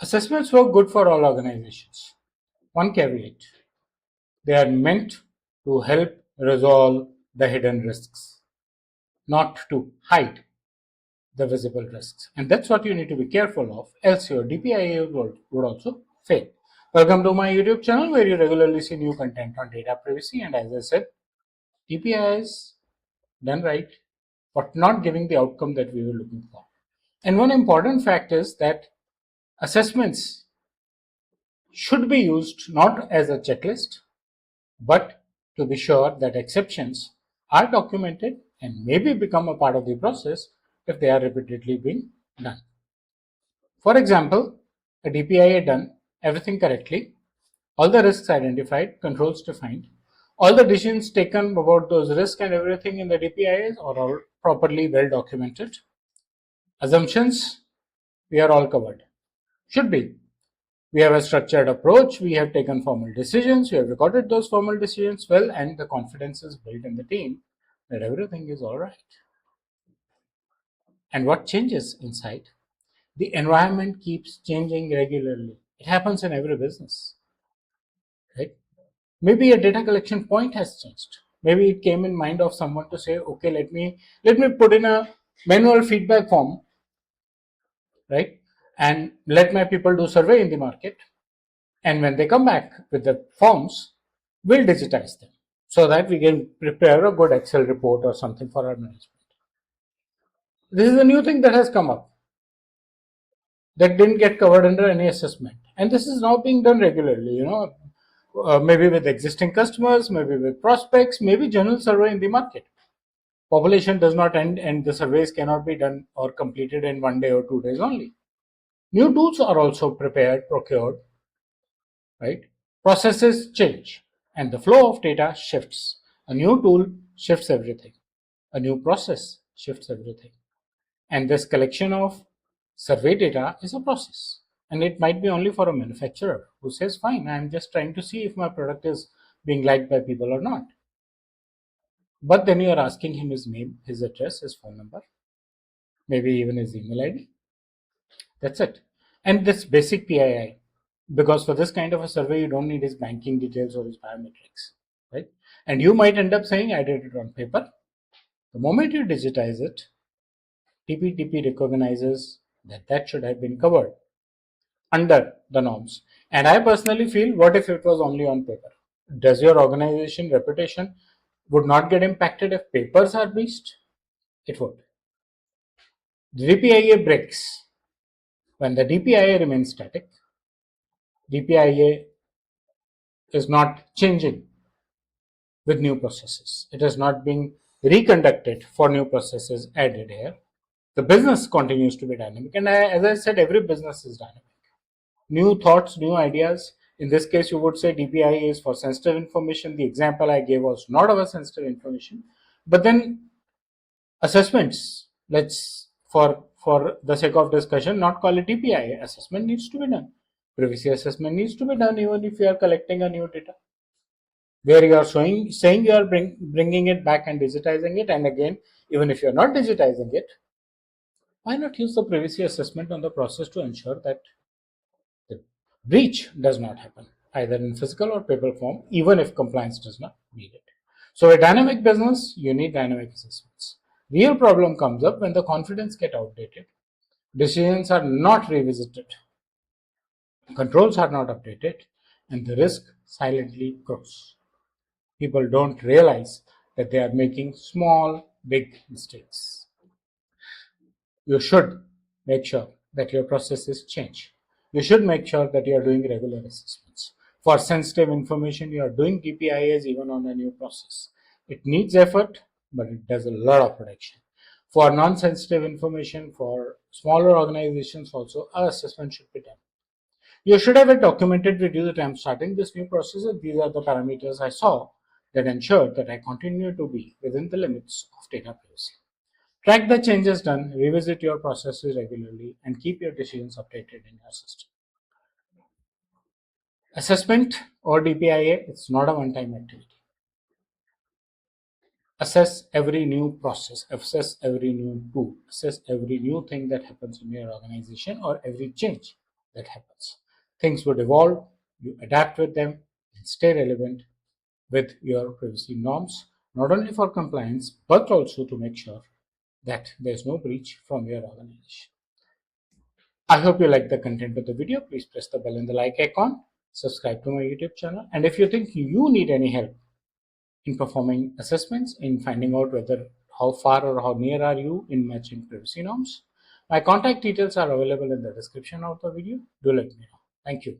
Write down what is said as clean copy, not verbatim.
Assessments work good for all organizations. One caveat: they are meant to help resolve the hidden risks, not to hide the visible risks. And that's what you need to be careful of, else your DPIA would also fail. Welcome to my YouTube channel where you regularly see new content on data privacy. And as I said, DPIA is done right, but not giving the outcome that we were looking for. And one important fact is that assessments should be used not as a checklist, but to be sure that exceptions are documented and maybe become a part of the process if they are repeatedly being done. For example, a DPIA done everything correctly, all the risks identified, controls defined, all the decisions taken about those risks and everything in the DPIAs are all properly well documented. Assumptions, we are all covered. Should be. We have a structured approach, we have taken formal decisions, we have recorded those formal decisions well, and the confidence is built in the team that everything is all right. And what changes inside? The environment keeps changing regularly. It happens in every business, right? Maybe a data collection point has changed. Maybe it came in mind of someone to say, okay, let me put in a manual feedback form, right? And let my people do survey in the market. And when they come back with the forms, we'll digitize them so that we can prepare a good Excel report or something for our management. This is a new thing that has come up that didn't get covered under any assessment. And this is now being done regularly, maybe with existing customers, maybe with prospects, maybe general survey in the market. Population does not end and the surveys cannot be done or completed in 1 day or 2 days only. New tools are also prepared, procured, right? Processes change and the flow of data shifts. A new tool shifts everything. A new process shifts everything. And this collection of survey data is a process. And it might be only for a manufacturer who says, fine, I'm just trying to see if my product is being liked by people or not. But then you are asking him his name, his address, his phone number, maybe even his email ID. That's it. And this basic PII, because for this kind of a survey, you don't need his banking details or his biometrics, right? And you might end up saying, I did it on paper. The moment you digitize it, TPTP recognizes that that should have been covered under the norms. And I personally feel, what if it was only on paper? Does your organization reputation would not get impacted if papers are breached? It would. The DPIA breaks when the DPIA remains static. DPIA is not changing with new processes. It is not being reconducted for new processes added here. The business continues to be dynamic. And as I said, every business is dynamic. New thoughts, new ideas. In this case, you would say DPIA is for sensitive information. The example I gave was not of a sensitive information. But then assessments, let's, for the sake of discussion, not call it DPIA. Assessment needs to be done. Privacy assessment needs to be done even if you are collecting a new data, where you are saying you are bringing it back and digitizing it. And again, even if you are not digitizing it, why not use the privacy assessment on the process to ensure that the breach does not happen, either in physical or paper form, even if compliance does not need it. So a dynamic business, you need dynamic assessments. Real problem comes up when the confidence get outdated, decisions are not revisited, controls are not updated, and the risk silently grows. People don't realize that they are making small, big mistakes. You should make sure that your processes change. You should make sure that you are doing regular assessments. For sensitive information, you are doing DPIAs even on a new process. It needs effort, but it does a lot of protection. For non-sensitive information, for smaller organizations also, our assessment should be done. You should have a documented review that I'm starting this new process and these are the parameters I saw that ensure that I continue to be within the limits of data privacy. Track the changes done, revisit your processes regularly, and keep your decisions updated in your system. Assessment or DPIA, it's not a one-time activity. Assess every new process, assess every new tool, assess every new thing that happens in your organization or every change that happens. Things would evolve, you adapt with them, and stay relevant with your privacy norms, not only for compliance, but also to make sure that there's no breach from your organization. I hope you like the content of the video. Please press the bell and the like icon, subscribe to my YouTube channel, and if you think you need any help in performing assessments, in finding out whether how far or how near are you in matching privacy norms, my contact details are available in the description of the video. Do let me know. Thank you.